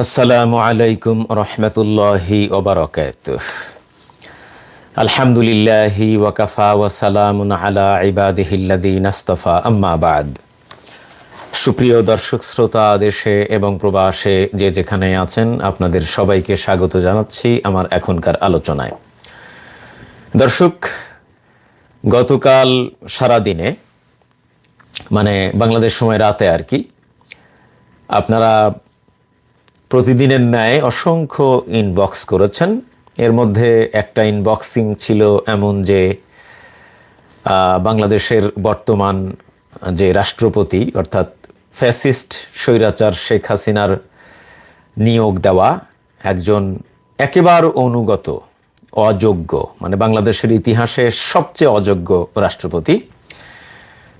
আসসালামু আলাইকুম রহমতুল্লাহি ওবারাকাতুহ। আলহামদুলিল্লাহি ওয়াকাফা ওয়া সালামুন আলা ইবাদিহিল্লাযীনা ইসতাফা, আম্মা বাদ। সুপ্রিয় দর্শক শ্রোতা, দেশে এবং প্রবাসে যে যেখানে আছেন, আপনাদের সবাইকে স্বাগত জানাচ্ছি আমার এখনকার আলোচনায়। দর্শক, গতকাল সারাদিনে মানে বাংলাদেশ সময় রাতে আর কি, আপনারা প্রতিদিনের ন্যায় অসংখ্য ইনবক্স করেছেন। এর মধ্যে একটা ইনবক্সিং ছিল এমন যে বাংলাদেশের বর্তমান যে রাষ্ট্রপতি অর্থাৎ ফ্যাসিস্ট স্বৈরাচার শেখ হাসিনার নিয়োগ দেওয়া একজন একেবারে অনুগত অযোগ্য, মানে বাংলাদেশের ইতিহাসে সবচেয়ে অযোগ্য রাষ্ট্রপতি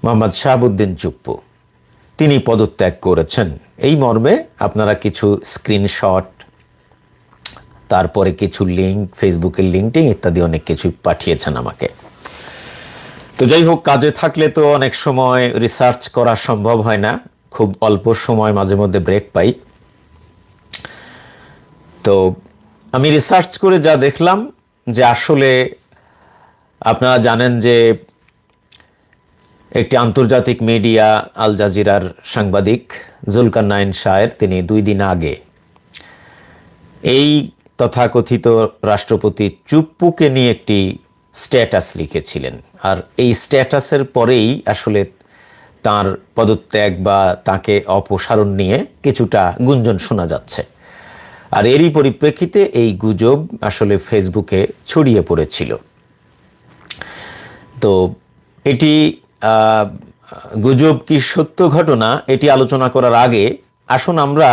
মোহাম্মদ শাহাবুদ্দিন চুপ্পু, তিনি পদত্যাগ করেছেন। এই মর্মে আপনারা কিছু স্ক্রিনশট, তারপরে কিছু লিঙ্ক, ফেসবুকের লিঙ্কটিং ইত্যাদি অনেক কিছু পাঠিয়েছেন আমাকে। তো যাই হোক, কাজে থাকলে তো অনেক সময় রিসার্চ করা সম্ভব হয় না, খুব অল্প সময় মাঝে মধ্যে ব্রেক পাই। তো আমি রিসার্চ করে যা দেখলাম যে আসলে আপনারা জানেন যে একটি আন্তর্জাতিক মিডিয়া আল জাজিরার সাংবাদিক জুলকারনাইন শাহের, তিনি 2 দিন আগে এই তথাকথিত রাষ্ট্রপতি চুপ্পুকে নিয়ে একটি স্ট্যাটাস লিখেছিলেন। আর এই স্ট্যাটাসের পরেই আসলে তার পদত্যাগ বা তাকে অপসারণ নিয়ে কিছুটা গুঞ্জন শোনা যাচ্ছে। আর এরই পরিপ্রেক্ষিতে এই গুজব আসলে ফেসবুকে ছড়িয়ে পড়েছিল। তো এটি গুজব কি সত্য ঘটনা, এটি আলোচনা করার আগে আসুন আমরা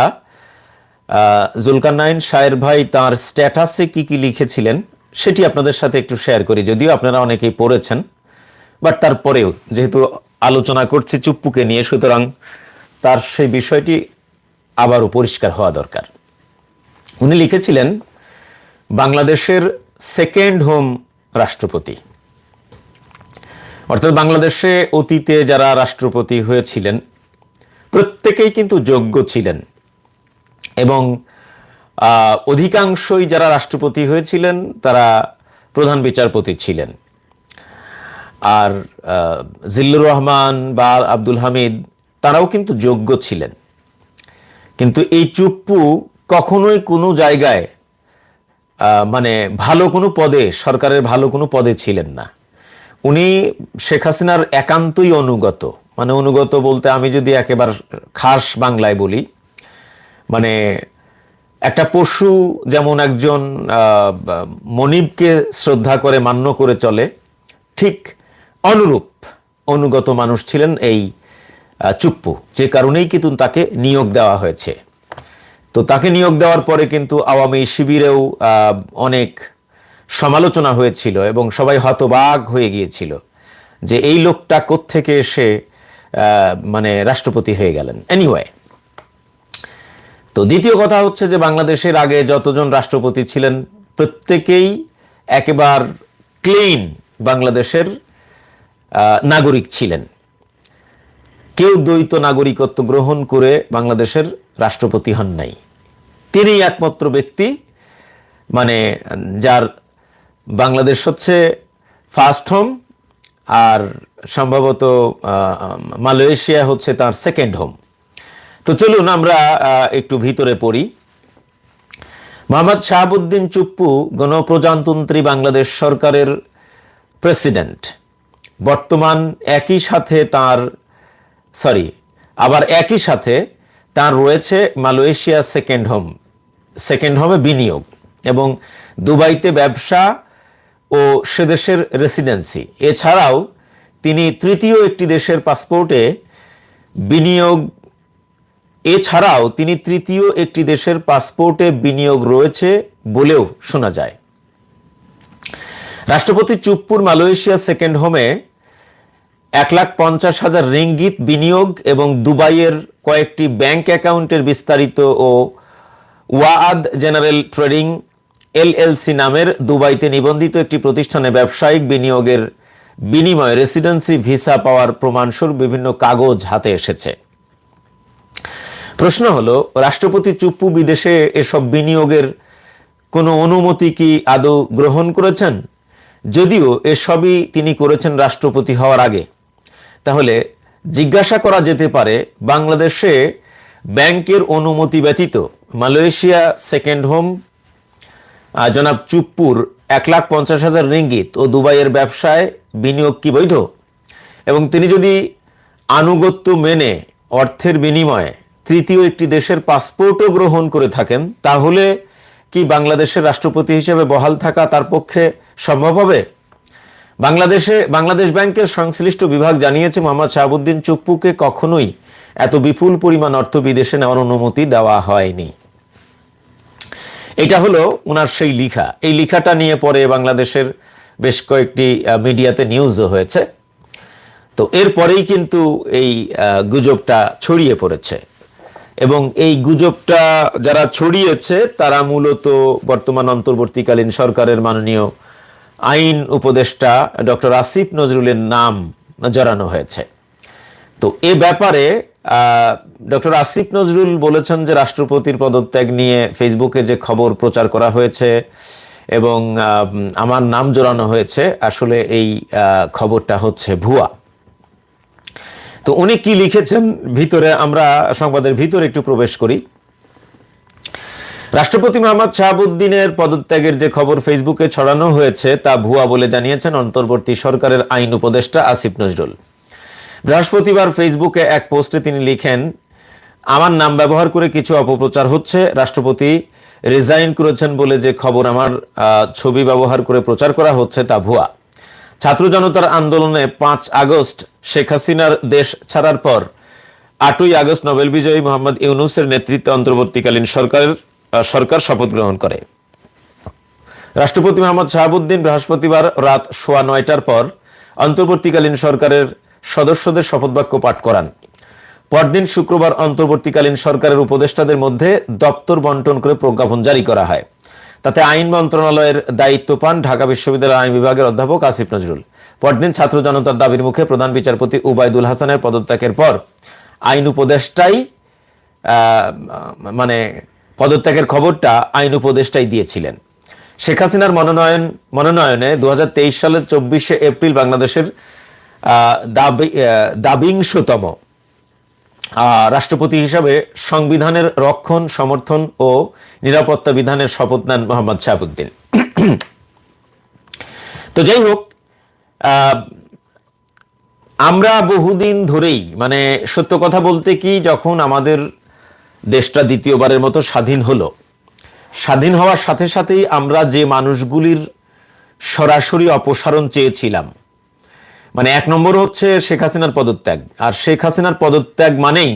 জুলকারনাইন শাহের ভাই তার স্ট্যাটাসে কি কি লিখেছিলেন সেটি আপনাদের সাথে একটু শেয়ার করি। যদিও আপনারা অনেকেই পড়েছেন, বাট তারপরেও যেহেতু আলোচনা করছি চুপ্পুকে নিয়ে, সুতরাং তার সেই বিষয়টি আবারও পরিষ্কার হওয়া দরকার। উনি লিখেছিলেন, বাংলাদেশের সেকেন্ড হোম রাষ্ট্রপতি, অর্থাৎ বাংলাদেশে অতীতে যারা রাষ্ট্রপতি হয়েছিলেন প্রত্যেকেই কিন্তু যোগ্য ছিলেন এবং অধিকাংশই যারা রাষ্ট্রপতি হয়েছিলেন তারা প্রধান বিচারপতি ছিলেন। আর জিল্লুর রহমান বা আব্দুল হামিদ তারাও কিন্তু যোগ্য ছিলেন। কিন্তু এই চুপ্পু কখনোই কোনো জায়গায় মানে ভালো কোনো পদে, সরকারের ভালো কোনো পদে ছিলেন না। উনি শেখ হাসিনার একান্তই অনুগত, মানে অনুগত বলতে আমি যদি একেবারে খাস বাংলায় বলি, মানে একটা পশু যেমন একজন মনিবকে শ্রদ্ধা করে মান্য করে চলে, ঠিক অনুরূপ অনুগত মানুষ ছিলেন এই চুপ্পু, যে কারণেই কিন্তু তাকে নিয়োগ দেওয়া হয়েছে। তো তাকে নিয়োগ দেওয়ার পরে কিন্তু আওয়ামী শিবিরেও অনেক সমালোচনা হয়েছিল এবং সবাই হতবাক হয়ে গিয়েছিল যে এই লোকটা কোত্থেকে এসে মানে রাষ্ট্রপতি হয়ে গেলেন। এনিওয়ে, তো দ্বিতীয় কথা হচ্ছে যে বাংলাদেশের আগে যতজন রাষ্ট্রপতি ছিলেন প্রত্যেকেই একেবারে ক্লিন বাংলাদেশের নাগরিক ছিলেন। কেউ দ্বৈত নাগরিকত্ব গ্রহণ করে বাংলাদেশের রাষ্ট্রপতি হন নাই। তিনি একমাত্র ব্যক্তি, মানে যার বাংলাদেশ হচ্ছে ফার্স্ট হোম আর সম্ভবত মালয়েশিয়া হচ্ছে তার সেকেন্ড হোম। তো চলুন আমরা একটু ভিতরে পড়ি। মোহাম্মদ শাহাবুদ্দিন চুপ্পু গণপ্রজাতন্ত্রী বাংলাদেশ সরকারের প্রেসিডেন্ট। বর্তমান একই সাথে তার রয়েছে মালয়েশিয়া সেকেন্ড হোমে বিনিয়োগ এবং দুবাইতে ব্যবসা ও সেদেশের রেসিডেন্সি। এছাড়াও তিনি তৃতীয় একটি দেশের পাসপোর্টে বিনিয়োগ রয়েছে বলেও শোনা যায়। রাষ্ট্রপতি চুপ্পুর মালয়েশিয়া সেকেন্ড হোমে 1,50,000 রিঙ্গিত বিনিয়োগ এবং দুবাইয়ের কয়েকটি ব্যাংক অ্যাকাউন্টের বিস্তারিত ও ওয়াআদ জেনারেল ট্রেডিং এলএলসি নামের দুবাইতে নিবন্ধিত একটি প্রতিষ্ঠানে ব্যবসায়িক বিনিয়োগের বিনিময়ে রেসিডেন্সি ভিসা পাওয়ার প্রমাণস্বরূপ বিভিন্ন কাগজ হাতে এসেছে। প্রশ্ন হলো, রাষ্ট্রপতি চুপ্পু বিদেশে এসব বিনিয়োগের কোনো অনুমতি কি আদৌ গ্রহণ করেছেন? যদিও এসবই তিনি করেছেন রাষ্ট্রপতি হওয়ার আগে। তাহলে জিজ্ঞাসা করা যেতে পারে, বাংলাদেশে ব্যাংকের অনুমতি ব্যতীত মালয়েশিয়া সেকেন্ড হোম জনাব চুপ্পুর 1,50,000 রিঙ্গিত ও দুবাইয়ের ব্যবসায় বিনিয়োগ কি বৈধ? এবং তিনি যদি আনুগত্য মেনে অর্থের বিনিময়ে তৃতীয় একটি দেশের পাসপোর্টও গ্রহণ করে থাকেন, তাহলে কি বাংলাদেশের রাষ্ট্রপতি হিসেবে বহাল থাকা তার পক্ষে সম্ভব হবে? বাংলাদেশ ব্যাংকের সংশ্লিষ্ট বিভাগ জানিয়েছে, মোহাম্মদ শাহাবুদ্দিন চুপ্পুকে কখনোই এত বিপুল পরিমাণ অর্থ বিদেশে নেওয়ার অনুমতি দেওয়া হয়নি। এটা হলো ওনার সেই লিখা। এই লিখাটা নিয়ে পরে বাংলাদেশের বেশ কয়েকটি মিডিয়াতে নিউজও হয়েছে। তো এরপরেই কিন্তু এই গুজবটা ছড়িয়ে পড়েছে, এবং এই গুজবটা যারা ছড়িয়েছে তারা মূলত বর্তমান অন্তর্বর্তীকালীন সরকারের মাননীয় আইন উপদেষ্টা ডক্টর আসিফ নজরুলের নাম জড়ানো হয়েছে। তো এ ব্যাপারে ডক্টর আসিফ নজরুল বলেছেন যে রাষ্ট্রপতির পদত্যাগ নিয়ে ফেসবুকে যে খবর প্রচার করা হয়েছে এবং আমার নাম জড়ানো হয়েছে, আসলে এই খবরটা হচ্ছে ভুয়া। তো উনি কি লিখেছেন ভিতরে, আমরা সংবাদের ভিতরে একটু প্রবেশ করি। রাষ্ট্রপতি মোহাম্মদ শাহাবুদ্দিনের পদত্যাগের যে খবর ফেসবুকে ছড়ানো হয়েছে তা ভুয়া বলে জানিয়েছেন অন্তর্বর্তী সরকারের আইন উপদেষ্টা আসিফ নজরুল। বৃহস্পতিবার ফেসবুকে এক পোস্টে তিনি লিখেন, আমার নাম ব্যবহার করে কিছু অপপ্রচার হচ্ছে। রাষ্ট্রপতি রিজাইন করেছেন বলে যে খবর আমার ছবি ব্যবহার করে প্রচার করা হচ্ছে তা ভুয়া। ছাত্র জনতার আন্দোলনে 5 আগস্ট শেখ হাসিনার দেশ ছাড়ার পর 8ই আগস্ট নোবেল বিজয়ী মোহাম্মদ ইউনূসের নেতৃত্বে অন্তর্বর্তীকালীন সরকার শপথ গ্রহণ করে। রাষ্ট্রপতি মোহাম্মদ শাহাবুদ্দিন বৃহস্পতিবার রাত 9:15টার পর অন্তর্বর্তীকালীন সরকারের সদস্যদের শপথবাক্য পাঠ করান। পরদিন শুক্রবার অন্তর্বর্তীকালীন সরকারের উপদেষ্টাদের মধ্যে দপ্তর বন্টন করে প্রজ্ঞাপন জারি করা হয়। তাতে আইন মন্ত্রণালয়ের দায়িত্ব পান ঢাকা বিশ্ববিদ্যালয়ের আইন বিভাগের অধ্যাপক আসিফ নজরুল। পরদিন ছাত্র জনতার দাবির মুখে প্রধান বিচারপতি উবায়দুল হাসানের পদত্যাগের পর আইন উপদেষ্টাই পদত্যাগের খবরটা আইন উপদেষ্টাই দিয়েছিলেন। শেখ হাসিনার মনোনয়নে 2023 সালের 24শে এপ্রিল বাংলাদেশের দাবিংশতম রাষ্ট্রপতি হিসাবে সংবিধানের রক্ষণ, সমর্থন ও নিরাপত্তা বিধানের শপথ নেন মোহাম্মদ শাহাবুদ্দিন। তো যাই হোক, আমরা বহুদিন ধরেই, সত্য কথা বলতে কি, যখন আমাদের দেশটা দ্বিতীয়বারের মতো স্বাধীন হলো, স্বাধীন হওয়ার সাথে সাথেই আমরা যে মানুষগুলির সরাসরি অপসারণ চেয়েছিলাম, 1 নম্বর হচ্ছে শেখ হাসিনার পদত্যাগ। আর শেখ হাসিনার পদত্যাগ মানেই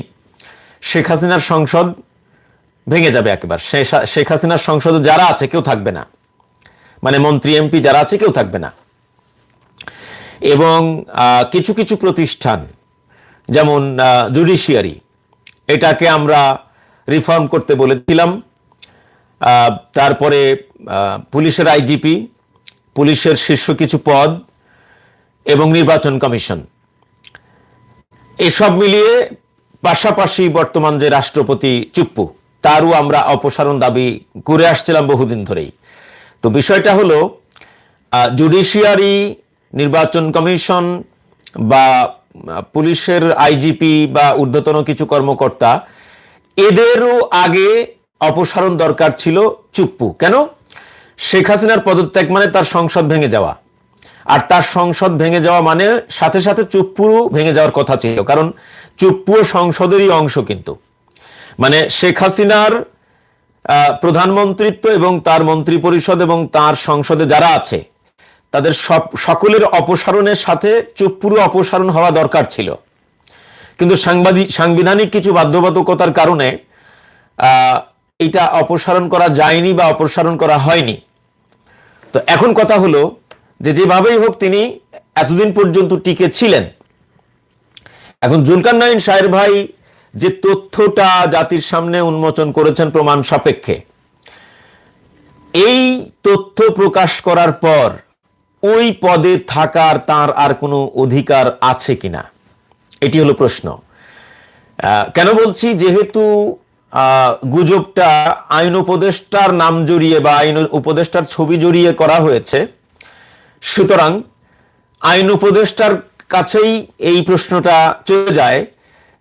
শেখ হাসিনার সংসদ ভেঙে যাবে একেবারে। শেখ হাসিনার সংসদে যারা আছে কেউ থাকবে না, মন্ত্রী এমপি যারা আছে কেউ থাকবে না। এবং কিছু কিছু প্রতিষ্ঠান যেমন জুডিশিয়ারি, এটাকে আমরা রিফর্ম করতে বলেছিলাম। তারপরে পুলিশের আইজিপি, পুলিশের শীর্ষ কিছু পদ এবং নির্বাচন কমিশন, এসব মিলিয়ে পাশাপাশি বর্তমান যে রাষ্ট্রপতি চুপ্পু, তারও আমরা অপসারণ দাবি করে আসছিলাম বহুদিন ধরেই। তো বিষয়টা হলো, জুডিশিয়ারি, নির্বাচন কমিশন বা পুলিশের আইজিপি বা ঊর্ধ্বতন কিছু কর্মকর্তা, এদেরও আগে অপসারণ দরকার ছিল চুপ্পু। কেন? শেখ হাসিনার পদত্যাগ মানে তার সংসদ ভেঙে যাওয়া, আর তার সংসদ ভেঙে যাওয়া মানে সাথে সাথে চুপ্পুরও ভেঙে যাওয়ার কথা ছিল, কারণ চুপ্পুও সংসদেরই অংশ। কিন্তু শেখ হাসিনার প্রধানমন্ত্রিত্ব এবং তার মন্ত্রী পরিষদ এবং তার সংসদে যারা আছে তাদের সকলের অপসারণের সাথে চুপ্পুরও অপসারণ হওয়া দরকার ছিল। কিন্তু সাংবিধানিক কিছু বাধ্যবাধকতার কারণে এটা অপসারণ করা যায়নি বা অপসারণ করা হয়নি। তো এখন কথা হলো যে যেভাবেই হোক তিনি এতদিন পর্যন্ত টিকে ছিলেন। এখন জুলকারনাইন শাহের ভাই যে তথ্যটা জাতির সামনে উন্মোচন করেছেন প্রমাণ সাপেক্ষে, এই তথ্য প্রকাশ করার পর ওই পদে থাকার তার আর কোনো অধিকার আছে কিনা, এটি হলো প্রশ্ন। কেন বলছি, যেহেতু গুজবটা আইন উপদেষ্টার নাম জড়িয়ে বা আইন উপদেষ্টার ছবি জড়িয়ে করা হয়েছে, সুতরাং আইন উপদেষ্টার কাছেই এই প্রশ্নটা চলে যায়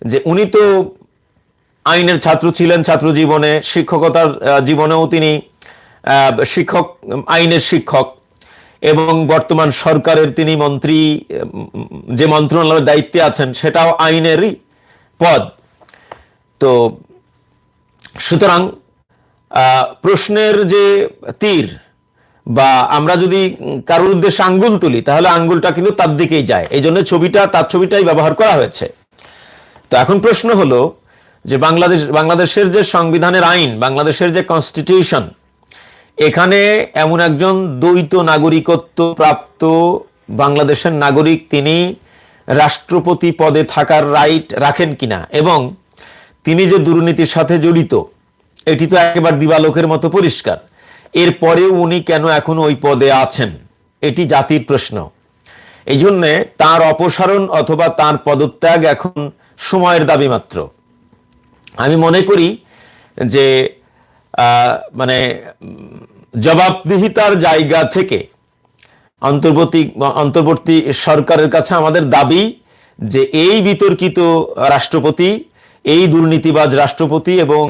যে উনি তো আইনের ছাত্র ছিলেন, ছাত্র জীবনে, শিক্ষকতার জীবনেও তিনি শিক্ষক, আইনের শিক্ষক, এবং বর্তমান সরকারের তিনি মন্ত্রী, যে মন্ত্রণালয়ের দায়িত্বে আছেন সেটাও আইনেরই পদ। তো সুতরাং প্রশ্নের যে তীর, বা আমরা যদি কারোর উদ্দেশ্যে আঙ্গুল তুলি তাহলে আঙ্গুলটা কিন্তু তার দিকেই যায়, এই জন্য তার ছবিটাই ব্যবহার করা হয়েছে। তো এখন প্রশ্ন হলো যে বাংলাদেশের যে সংবিধানের আইন, বাংলাদেশের যে কনস্টিটিউশন, এখানে এমন একজন দ্বৈত নাগরিকত্ব প্রাপ্ত বাংলাদেশের নাগরিক তিনি রাষ্ট্রপতি পদে থাকার রাইট রাখেন কিনা, এবং তিনি যে দুর্নীতির সাথে জড়িত, এটি তো একেবারে দিবালোকের মতো পরিষ্কার। এরপরেও উনি কেন এখন ওই পদে আছেন, এটি জাতির প্রশ্ন। এই জন্যে তার অপসারণ অথবা তার পদত্যাগ এখন সময়ের দাবি মাত্র। আমি মনে করি যে মানে জবাবদিহিতার জায়গা থেকে অন্তর্বর্তী সরকারের কাছে আমাদের দাবি যে এই বিতর্কিত রাষ্ট্রপতি, এই দুর্নীতিবাজ রাষ্ট্রপতি এবং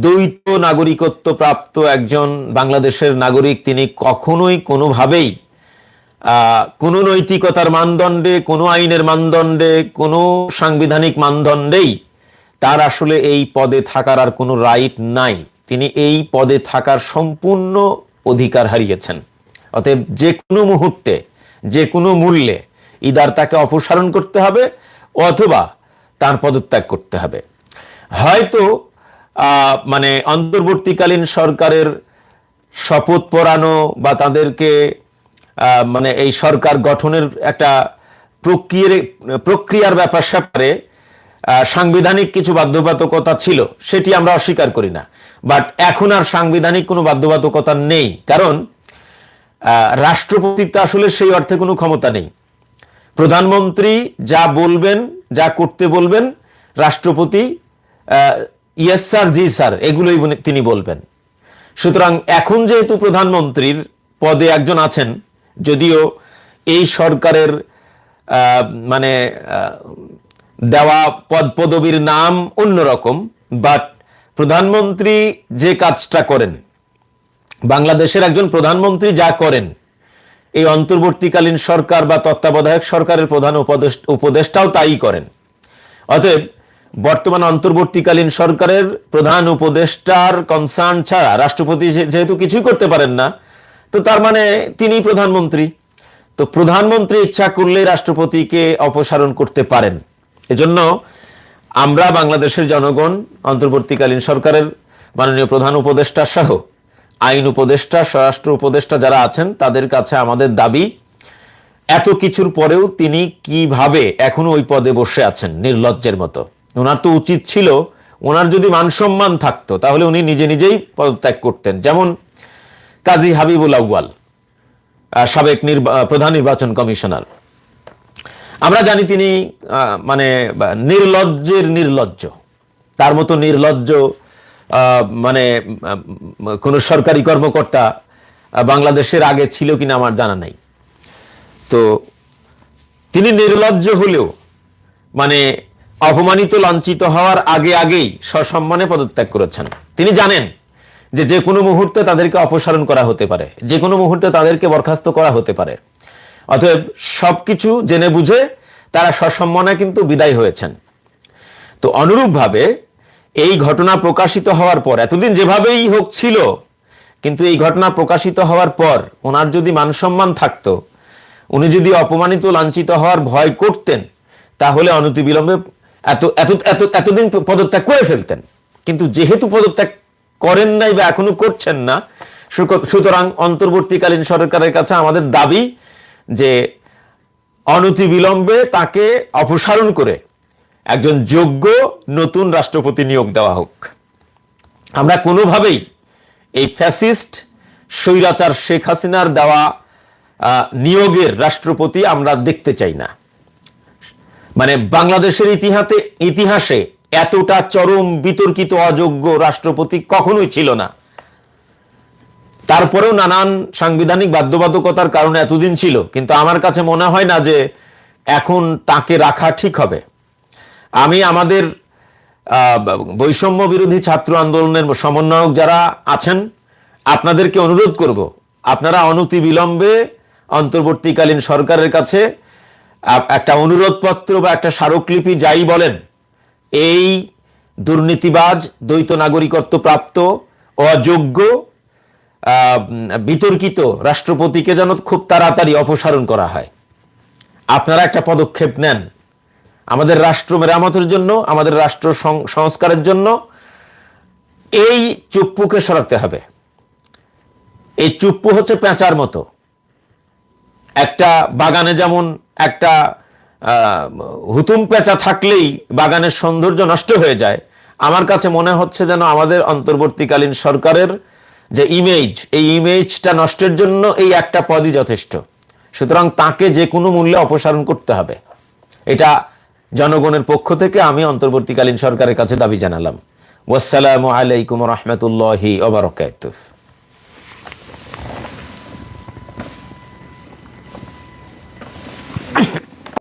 দ্বৈত নাগরিকত্ব প্রাপ্ত একজন বাংলাদেশের নাগরিক, তিনি কখনোই কোনোভাবেই কোনো নৈতিকতার মানদণ্ডে, কোনো আইনের মানদণ্ডে, কোনো সাংবিধানিক মানদণ্ডেই তার আসলে এই পদে থাকার আর কোনো রাইট নাই। তিনি এই পদে থাকার সম্পূর্ণ অধিকার হারিয়েছেন। অতএব যে কোনো মুহূর্তে, যে কোনো মূল্যে ইদার তাকে অপসারণ করতে হবে অথবা তার পদত্যাগ করতে হবে। হয়তো মানে অন্তর্বর্তীকালীন সরকারের শপথ পড়ানো বা তাদেরকে মানে এই সরকার গঠনের একটা প্রক্রিয়ার ব্যাপার স্যাপারে সাংবিধানিক কিছু বাধ্যবাধকতা ছিল, সেটি আমরা অস্বীকার করি না। বাট এখন আর সাংবিধানিক কোনো বাধ্যবাধকতা নেই, কারণ রাষ্ট্রপতির তো আসলে সেই অর্থে কোনো ক্ষমতা নেই। প্রধানমন্ত্রী যা বলবেন, যা করতে বলবেন, রাষ্ট্রপতি ইয়েস স্যার, জি স্যার, এগুলোই তিনি বলবেন। সুতরাং এখন যেহেতু প্রধানমন্ত্রীর পদে একজন আছেন, যদিও এই সরকারের মানে দেওয়া পদবীর নাম অন্যরকম, বাট প্রধানমন্ত্রী যে কাজটা করেন, বাংলাদেশের একজন প্রধানমন্ত্রী যা করেন, এই অন্তর্বর্তীকালীন সরকার বা তত্ত্বাবধায়ক সরকারের প্রধান উপদেষ্টাও তাই করেন। অতএব বর্তমান অন্তর্বর্তীকালীন সরকারের প্রধান উপদেষ্টার কনসার্ন ছাড়া রাষ্ট্রপতি যেহেতু কিছুই করতে পারেন না, তো তার মানে তিনি প্রধানমন্ত্রী। তো প্রধানমন্ত্রী ইচ্ছা করলে রাষ্ট্রপতিকে অপসারণ করতে পারেন। এজন্য আমরা বাংলাদেশের জনগণ অন্তর্বর্তীকালীন সরকারের মাননীয় প্রধান উপদেষ্টা সহ আইন উপদেষ্টা, স্বরাষ্ট্র উপদেষ্টা যারা আছেন, তাদের কাছে আমাদের দাবি, এত কিছুর পরেও তিনি কিভাবে এখনো ওই পদে বসে আছেন নির্লজ্জের মতো। ওনার তো উচিত ছিল, ওনার যদি মানসম্মান থাকতো তাহলে উনি নিজে নিজেই পদত্যাগ করতেন। যেমন কাজী হাবিবুল আউয়াল, সাবেক প্রধান নির্বাচন কমিশনার, আমরা জানি তিনি মানে নির্লজ্জের নির্লজ্জ। তার মতো নির্লজ্জ মানে কোন সরকারি কর্মকর্তা বাংলাদেশের আগে ছিল কিনা আমার জানা নাই। তো তিনি নির্লজ্জ হলেও মানে অপমানিত, লাঞ্ছিত হওয়ার আগেই সসম্মানে পদত্যাগ করেছেন। তিনি জানেন যে যে কোনো মুহূর্তে তাদেরকে অপসারণ করা হতে পারে, যে কোনো মুহূর্তে তাদেরকে বরখাস্ত করা হতে পারে। অতএব সবকিছু জেনে বুঝে তারা সসম্মানে কিন্তু বিদায় হয়েছেন। তো অনুরূপভাবে এই ঘটনা প্রকাশিত হওয়ার পর, এতদিন যেভাবেই হোক ছিল, কিন্তু এই ঘটনা প্রকাশিত হওয়ার পর ওনার যদি মানসম্মান থাকতো, উনি যদি অপমানিত, লাঞ্ছিত হওয়ার ভয় করতেন, তাহলে অনতিবিলম্বে এতদিন পদত্যাগ করে ফেলতেন। কিন্তু যেহেতু পদত্যাগ করেন নাই বা এখনো করছেন না, সুতরাং অন্তর্বর্তীকালীন সরকারের কাছে আমাদের দাবি যে অনতিবিলম্বে তাকে অপসারণ করে একজন যোগ্য নতুন রাষ্ট্রপতি নিয়োগ দেওয়া হোক। আমরা কোনোভাবেই এই ফ্যাসিস্ট স্বৈরাচার শেখ হাসিনার দেওয়া নিয়োগের রাষ্ট্রপতি আমরা দেখতে চাই না। মানে বাংলাদেশের ইতিহাসে এতটা চরম বিতর্কিত অযোগ্য রাষ্ট্রপতি কখনোই ছিল না। তারপরেও নানান সাংবিধানিক বাধ্যবাধকতার কারণে এতদিন ছিল, কিন্তু আমার কাছে মনে হয় না যে এখন তাকে রাখা ঠিক হবে। আমি আমাদের বৈষম্য বিরোধী ছাত্র আন্দোলনের সমন্বয়ক যারা আছেন, আপনাদেরকে অনুরোধ করব, আপনারা অনতিবিলম্বে অন্তর্বর্তীকালীন সরকারের কাছে একটা অনুরোধপত্র বা একটা স্মারকলিপি যাই বলেন, এই দুর্নীতিবাজ, দ্বৈত নাগরিকত্ব প্রাপ্ত, অযোগ্য, বিতর্কিত রাষ্ট্রপতিকে যেন খুব তাড়াতাড়ি অপসারণ করা হয়। আপনারা একটা পদক্ষেপ নেন আমাদের রাষ্ট্র মেরামতের জন্য, আমাদের রাষ্ট্র সংস্কারের জন্য। এই চুপ্পুকে সরাতে হবে। এই চুপ্পু হচ্ছে পেঁচার মতো। একটা বাগানে যেমন একটা হুতুম পেঁচা থাকলেই বাগানের সৌন্দর্য নষ্ট হয়ে যায়, আমার কাছে মনে হচ্ছে যেন আমাদের অন্তর্বর্তীকালীন সরকারের যে ইমেজ, এই ইমেজটা নষ্টের জন্য এই একটা পদই যথেষ্ট। সুতরাং তাকে যে কোনো মূল্যে অপসারণ করতে হবে। এটা জনগণের পক্ষ থেকে আমি অন্তর্বর্তীকালীন সরকারের কাছে দাবি জানালাম। ওয়াসসালামু আলাইকুম ওয়া রাহমাতুল্লাহি ওয়া বারাকাতুহু।